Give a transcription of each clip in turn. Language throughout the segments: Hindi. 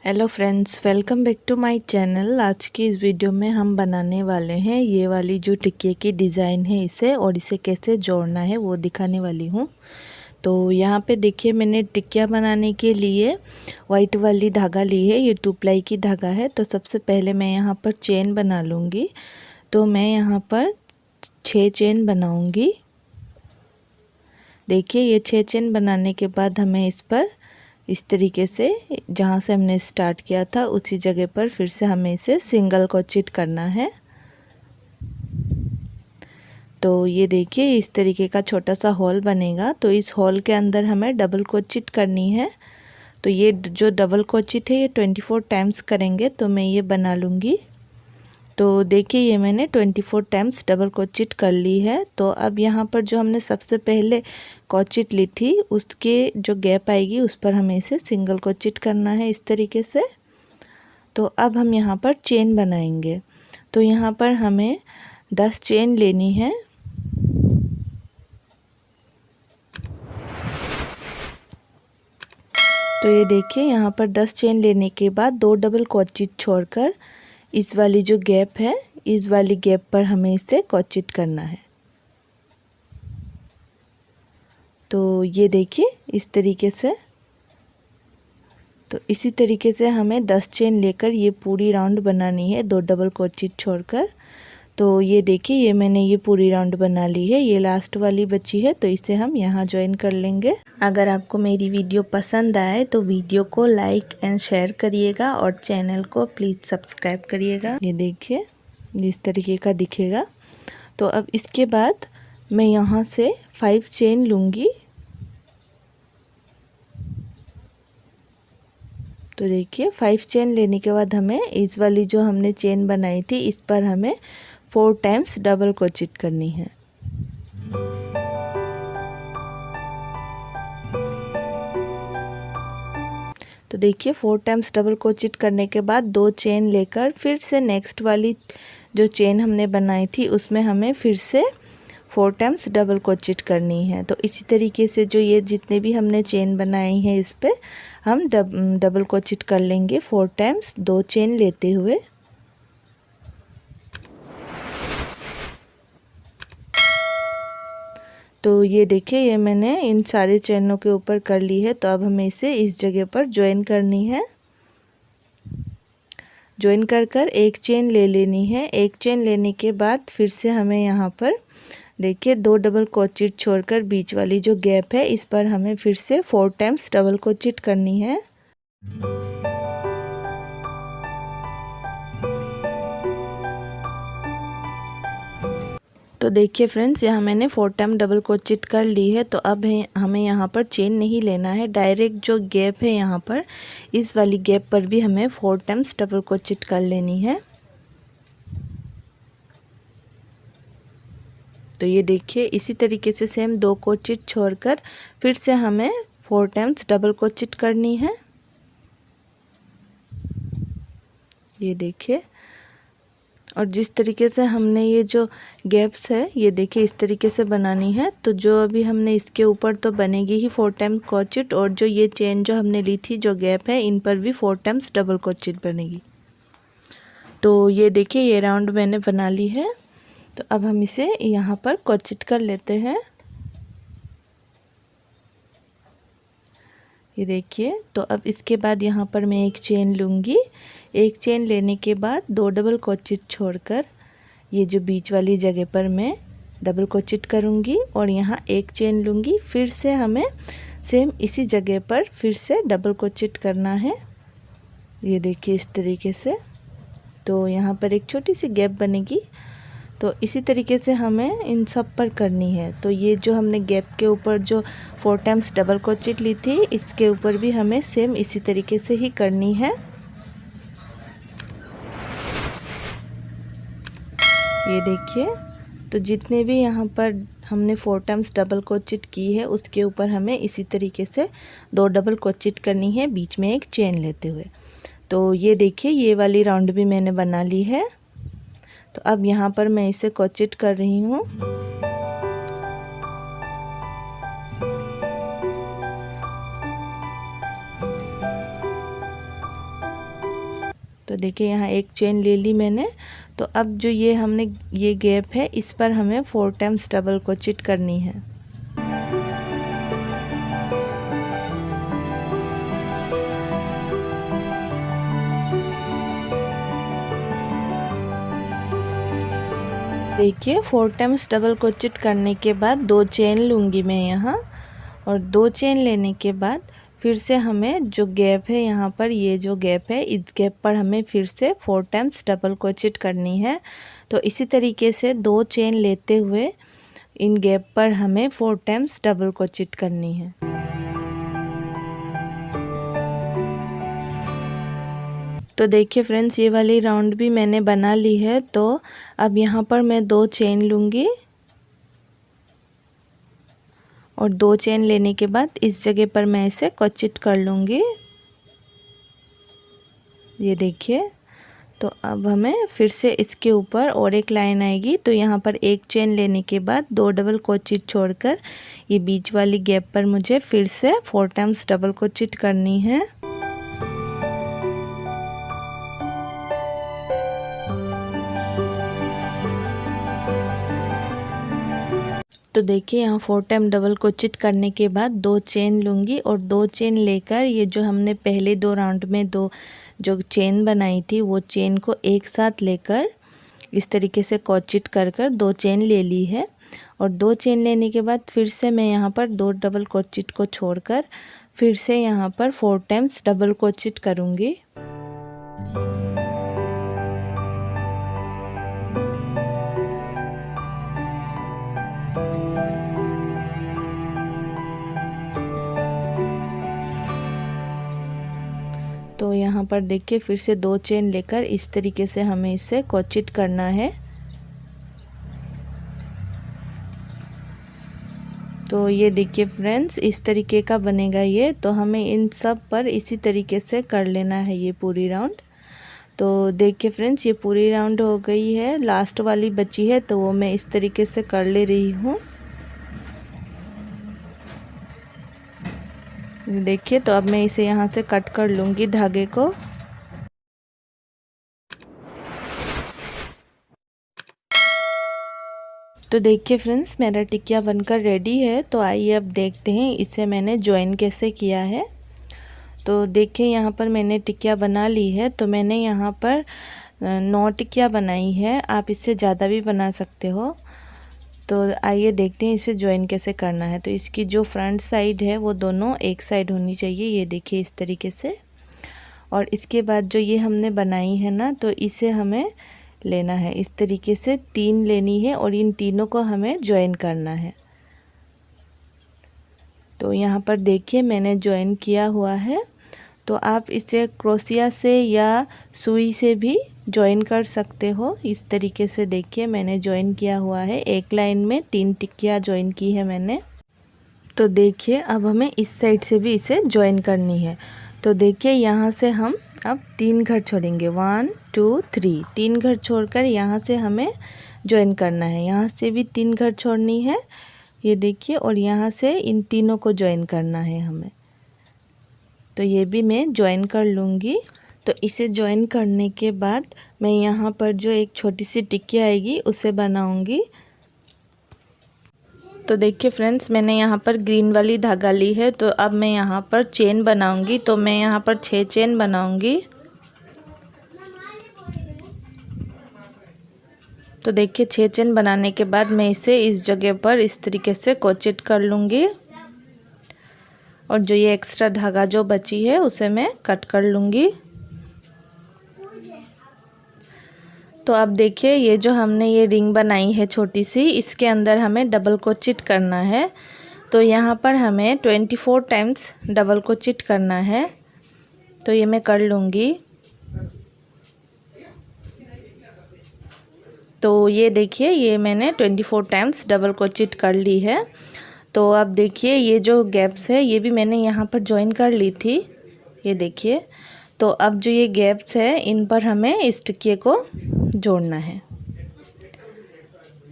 Hello friends, welcome back to my channel. आज की इस वीडियो में हम बनाने वाले हैं ये वाली जो टिक्के की डिज़ाइन है इसे, और इसे कैसे जोड़ना है वो दिखाने वाली हूँ। तो यहाँ पे देखिए, मैंने टिक्कियाँ बनाने के लिए वाइट वाली धागा ली है। ये 2 प्लाई की धागा है। तो सबसे पहले मैं यहाँ पर चेन बना लूँगी। तो मैं यहाँ पर 6 चेन बनाऊँगी। देखिए, ये 6 चेन बनाने के बाद हमें इस पर इस तरीके से जहाँ से हमने स्टार्ट किया था उसी जगह पर फिर से हमें इसे सिंगल क्रोचेट करना है। तो ये देखिए, इस तरीके का छोटा सा होल बनेगा। तो इस होल के अंदर हमें डबल क्रोचेट करनी है। तो ये जो डबल क्रोचेट है ये 24 टाइम्स करेंगे। तो मैं ये बना लूँगी। तो देखिए, ये मैंने 24 टाइम्स डबल क्रोचेट कर ली है। तो अब यहाँ पर जो हमने सबसे पहले क्रोचेट ली थी उसके जो गैप आएगी उस पर हमें इसे सिंगल क्रोचेट करना है इस तरीके से। तो अब हम यहाँ पर चेन बनाएंगे। तो यहाँ पर हमें 10 चेन लेनी है। तो ये देखिए, यहाँ पर 10 चेन लेने के बाद 2 डबल क्रोचेट छोड़कर इस वाली जो गैप है इस वाली गैप पर हमें इसे क्रोचेट करना है। तो ये देखिए, इस तरीके से। तो इसी तरीके से हमें 10 चेन लेकर ये पूरी राउंड बनानी है 2 डबल क्रोचेट छोड़कर। तो ये देखिए, ये मैंने ये पूरी राउंड बना ली है। ये लास्ट वाली बची है तो इसे हम यहाँ ज्वाइन कर लेंगे। अगर आपको मेरी वीडियो पसंद आए तो वीडियो को लाइक एंड शेयर करिएगा और चैनल को प्लीज़ सब्सक्राइब करिएगा। ये देखिए, इस तरीके का दिखेगा। तो अब इसके बाद मैं यहाँ से 5 चेन लूँगी। तो देखिए, 5 चेन लेने के बाद हमें इस वाली जो हमने चेन बनाई थी इस पर हमें 4 टाइम्स डबल क्रोचेट करनी है। तो देखिए, 4 टाइम्स डबल क्रोचेट करने के बाद 2 चेन लेकर फिर से नेक्स्ट वाली जो चेन हमने बनाई थी उसमें हमें फिर से 4 टाइम्स डबल क्रोचेट करनी है। तो इसी तरीके से जो ये जितने भी हमने चेन बनाई हैं इस पे हम डबल क्रोचेट कर लेंगे 4 टाइम्स, 2 चेन लेते हुए। तो ये देखिए, ये मैंने इन सारे चेनों के ऊपर कर ली है। तो अब हमें इसे इस जगह पर ज्वाइन करनी है। ज्वाइन कर एक चेन ले लेनी है। एक चेन लेने के बाद फिर से हमें यहाँ पर देखिए 2 डबल क्रोचेट छोड़कर बीच वाली जो गैप है इस पर हमें फिर से 4 टाइम्स डबल क्रोचेट करनी है। तो देखिए फ्रेंड्स, यहाँ मैंने 4 टाइम डबल क्रोचेट कर ली है। तो अब हमें यहाँ पर चेन नहीं लेना है, डायरेक्ट जो गैप है यहाँ पर इस वाली गैप पर भी हमें 4 टाइम्स डबल क्रोचेट कर लेनी है। तो ये देखिए, इसी तरीके से सेम 2 क्रोचेट छोड़कर फिर से हमें 4 टाइम्स डबल क्रोचेट करनी है। ये देखिए, और जिस तरीके से हमने ये जो गैप्स है ये देखिए इस तरीके से बनानी है। तो जो अभी हमने इसके ऊपर तो बनेगी ही 4 टाइम क्रोचेट, और जो ये चेन जो हमने ली थी जो गैप है इन पर भी 4 टाइम्स डबल क्रोचेट बनेगी। तो ये देखिए, ये राउंड मैंने बना ली है। तो अब हम इसे यहाँ पर क्रोचेट कर लेते हैं। ये देखिए, तो अब इसके बाद यहाँ पर मैं एक चेन लूँगी। एक चेन लेने के बाद 2 डबल क्रोचेट छोड़कर ये जो बीच वाली जगह पर मैं डबल क्रोचेट करूँगी और यहाँ एक चेन लूँगी। फिर से हमें सेम इसी जगह पर फिर से डबल क्रोचेट करना है। ये देखिए, इस तरीके से। तो यहाँ पर एक छोटी सी गैप बनेगी। तो इसी तरीके से हमें इन सब पर करनी है। तो ये जो हमने गैप के ऊपर जो 4 टाइम्स डबल क्रोचेट ली थी इसके ऊपर भी हमें सेम इसी तरीके से ही करनी है। ये देखिए, तो जितने भी यहाँ पर हमने 4 टाइम्स डबल क्रोचेट की है उसके ऊपर हमें इसी तरीके से 2 डबल क्रोचेट करनी है, बीच में एक चेन लेते हुए। तो ये देखिए, ये वाली राउंड भी मैंने बना ली है। तो अब यहाँ पर मैं इसे क्रोचेट कर रही हूँ। तो देखिए यहाँ एक चेन ले ली मैंने। तो अब जो ये हमने ये गैप है इस पर हमें 4 टाइम्स डबल क्रोचेट करनी है। देखिए 4 टाइम्स डबल क्रोचेट करने के बाद 2 चेन लूँगी मैं यहाँ, और 2 चेन लेने के बाद फिर से हमें जो गैप है यहाँ पर, ये जो गैप है इस गैप पर हमें फिर से 4 टाइम्स डबल क्रोचेट करनी है। तो इसी तरीके से 2 चेन लेते हुए इन गैप पर हमें 4 टाइम्स डबल क्रोचेट करनी है। तो देखिए फ्रेंड्स ये वाली राउंड भी मैंने बना ली है। तो अब यहाँ पर मैं 2 चेन लूँगी और 2 चेन लेने के बाद इस जगह पर मैं इसे क्रोचेट कर लूँगी। ये देखिए। तो अब हमें फिर से इसके ऊपर और एक लाइन आएगी। तो यहाँ पर एक चेन लेने के बाद 2 डबल क्रोचेट छोड़कर ये बीच वाली गैप पर मुझे फिर से 4 टाइम्स डबल क्रोचेट करनी है। तो देखिए यहाँ 4 टाइम डबल क्रोचेट करने के बाद 2 चेन लूँगी और 2 चेन लेकर ये जो हमने पहले 2 राउंड में 2 जो चेन बनाई थी वो चेन को एक साथ लेकर इस तरीके से क्रोचेट कर 2 चेन ले ली है। और 2 चेन लेने के बाद फिर से मैं यहाँ पर 2 डबल क्रोचेट को छोड़कर फिर से यहाँ पर 4 टाइम्स डबल क्रोचेट करूँगी। तो यहाँ पर देखिए फिर से 2 चेन लेकर इस तरीके से हमें इसे क्रोचेट करना है। तो ये देखिए फ्रेंड्स इस तरीके का बनेगा ये। तो हमें इन सब पर इसी तरीके से कर लेना है ये पूरी राउंड। तो देखिए फ्रेंड्स ये पूरी राउंड हो गई है, लास्ट वाली बची है तो वो मैं इस तरीके से कर ले रही हूँ। देखिए तो अब मैं इसे यहाँ से कट कर लूँगी धागे को। तो देखिए फ्रेंड्स मेरा टिकिया बनकर रेडी है। तो आइए अब देखते हैं इसे मैंने ज्वाइन कैसे किया है। तो देखिए यहाँ पर मैंने टिकिया बना ली है। तो मैंने यहाँ पर 9 टिकिया बनाई है, आप इससे ज़्यादा भी बना सकते हो। तो आइए देखते हैं इसे ज्वाइन कैसे करना है। तो इसकी जो फ्रंट साइड है वो दोनों एक साइड होनी चाहिए, ये देखिए इस तरीके से। और इसके बाद जो ये हमने बनाई है ना, तो इसे हमें लेना है इस तरीके से, 3 लेनी है और इन तीनों को हमें ज्वाइन करना है। तो यहाँ पर देखिए मैंने ज्वाइन किया हुआ है। तो आप इसे क्रोशिया से या सुई से भी ज्वाइन कर सकते हो। इस तरीके से देखिए मैंने ज्वाइन किया हुआ है, एक लाइन में 3 टिक्कियाँ ज्वाइन की है मैंने। तो देखिए अब हमें इस साइड से भी इसे ज्वाइन करनी है। तो देखिए यहाँ से हम अब 3 घर छोड़ेंगे, 1 2 3, 3 घर छोड़कर यहाँ से हमें ज्वाइन करना है। यहाँ से भी 3 घर छोड़नी है, ये देखिए, और यहाँ से इन तीनों को ज्वाइन करना है हमें। तो ये भी मैं ज्वाइन कर लूँगी। तो इसे ज्वाइन करने के बाद मैं यहाँ पर जो एक छोटी सी टिक्की आएगी उसे बनाऊँगी। तो देखिए फ्रेंड्स मैंने यहाँ पर ग्रीन वाली धागा ली है। तो अब मैं यहाँ पर चेन बनाऊँगी। तो मैं यहाँ पर 6 चेन बनाऊँगी। तो देखिए 6 चेन बनाने के बाद मैं इसे इस जगह पर इस तरीके से क्रोचेट कर लूँगी और जो ये एक्स्ट्रा धागा जो बची है उसे मैं कट कर लूँगी। तो अब देखिए ये जो हमने ये रिंग बनाई है छोटी सी, इसके अंदर हमें डबल क्रोचेट करना है। तो यहाँ पर हमें 24 टाइम्स डबल क्रोचेट करना है। तो ये मैं कर लूँगी। तो ये देखिए ये मैंने 24 टाइम्स डबल क्रोचेट कर ली है। तो अब देखिए ये जो गैप्स है ये भी मैंने यहाँ पर ज्वाइन कर ली थी, ये देखिए। तो अब जो ये गैप्स है इन पर हमें इस टिक्के को जोड़ना है।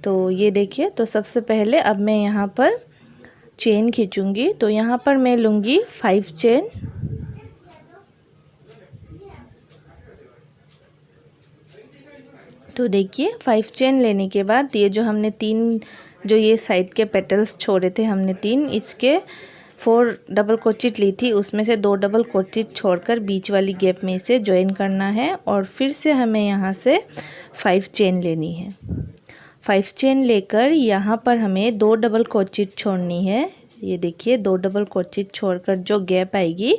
तो ये देखिए, तो सबसे पहले अब मैं यहाँ पर चेन खींचूँगी। तो यहाँ पर मैं लूँगी 5 चेन। तो देखिए 5 चेन लेने के बाद ये जो हमने 3 जो ये साइड के पेटल्स छोड़े थे हमने 3, इसके 4 डबल क्रोचेट ली थी, उसमें से 2 डबल क्रोचेट छोड़कर बीच वाली गैप में इसे ज्वाइन करना है और फिर से हमें यहाँ से 5 चेन लेनी है। 5 चेन लेकर यहाँ पर हमें 2 डबल क्रोचेट छोड़नी है। ये देखिए 2 डबल क्रोचेट छोड़कर जो गैप आएगी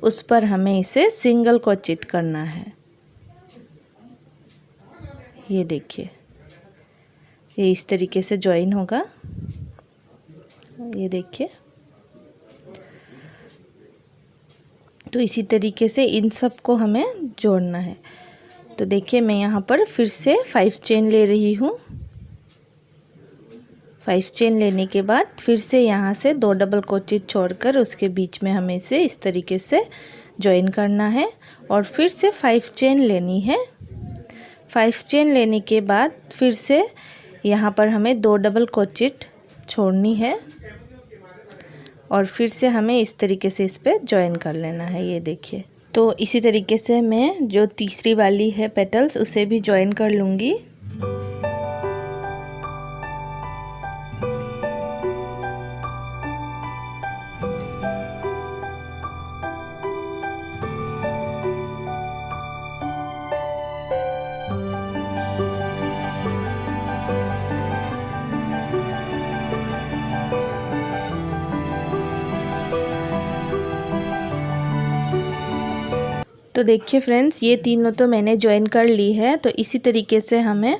उस पर हमें इसे सिंगल क्रोचेट करना है। ये देखिए ये इस तरीके से ज्वाइन होगा। ये देखिए, तो इसी तरीके से इन सब को हमें जोड़ना है। तो देखिए मैं यहाँ पर फिर से 5 चेन ले रही हूँ। 5 चेन लेने के बाद फिर से यहाँ से 2 डबल क्रोचेट छोड़कर उसके बीच में हमें इसे इस तरीके से ज्वाइन करना है और फिर से 5 चेन लेनी है। 5 चेन लेने के बाद फिर से यहाँ पर हमें 2 डबल क्रोचेट छोड़नी है और फिर से हमें इस तरीके से इस पर ज्वाइन कर लेना है। ये देखिए, तो इसी तरीके से मैं जो तीसरी वाली है पेटल्स उसे भी ज्वाइन कर लूँगी। तो देखिए फ्रेंड्स, ये तीनों तो मैंने ज्वाइन कर ली है। तो इसी तरीके से हमें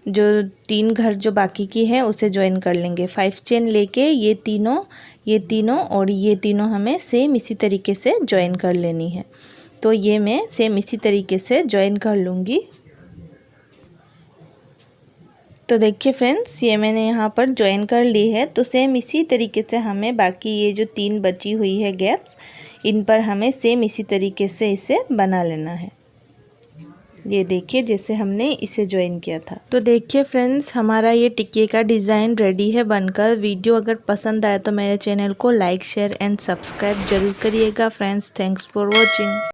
जो 3 घर जो बाकी की है उसे ज्वाइन कर लेंगे। 5 चेन लेके ये तीनों और ये तीनों हमें सेम इसी तरीके से ज्वाइन कर लेनी है। तो ये मैं सेम इसी तरीके से ज्वाइन कर लूँगी। तो देखिए फ्रेंड्स, ये मैंने यहाँ पर ज्वाइन कर ली है। तो सेम इसी तरीके से हमें बाकी ये जो 3 बची हुई है गैप्स, इन पर हमें सेम इसी तरीके से इसे बना लेना है। ये देखिए जैसे हमने इसे ज्वाइन किया था। तो देखिए फ्रेंड्स, हमारा ये टिक्के का डिज़ाइन रेडी है बनकर। वीडियो अगर पसंद आए तो मेरे चैनल को लाइक शेयर एंड सब्सक्राइब जरूर करिएगा फ्रेंड्स। Thanks for watching.